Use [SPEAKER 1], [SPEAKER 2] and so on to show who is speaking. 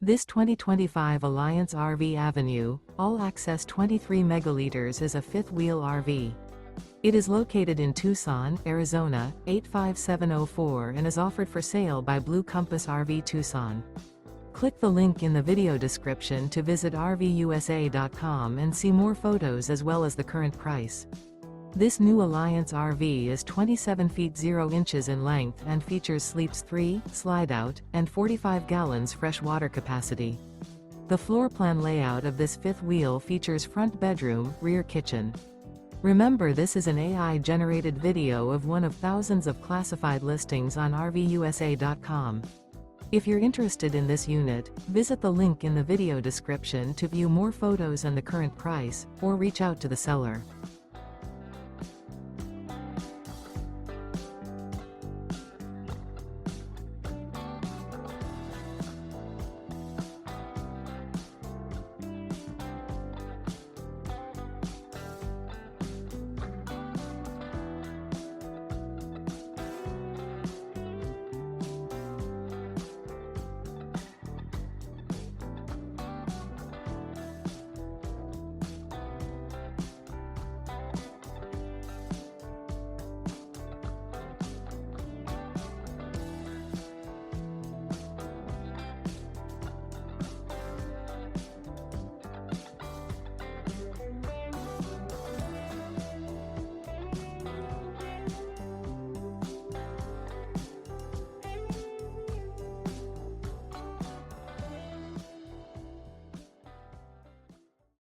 [SPEAKER 1] This 2025 Alliance RV Avenue, all-access 23 megaliters is a fifth-wheel RV. It is located in Tucson, Arizona, 85704 and is offered for sale by Blue Compass RV Tucson. Click the link in the video description to visit RVUSA.com and see more photos as well as the current price. This new Alliance RV is 27 feet 0 inches in length and features sleeps 3, slide-out, and 45 gallons fresh water capacity. The floor plan layout of this fifth wheel features front bedroom, rear kitchen. Remember, this is an AI-generated video of one of thousands of classified listings on RVUSA.com. If you're interested in this unit, visit the link in the video description to view more photos and the current price, or reach out to the seller.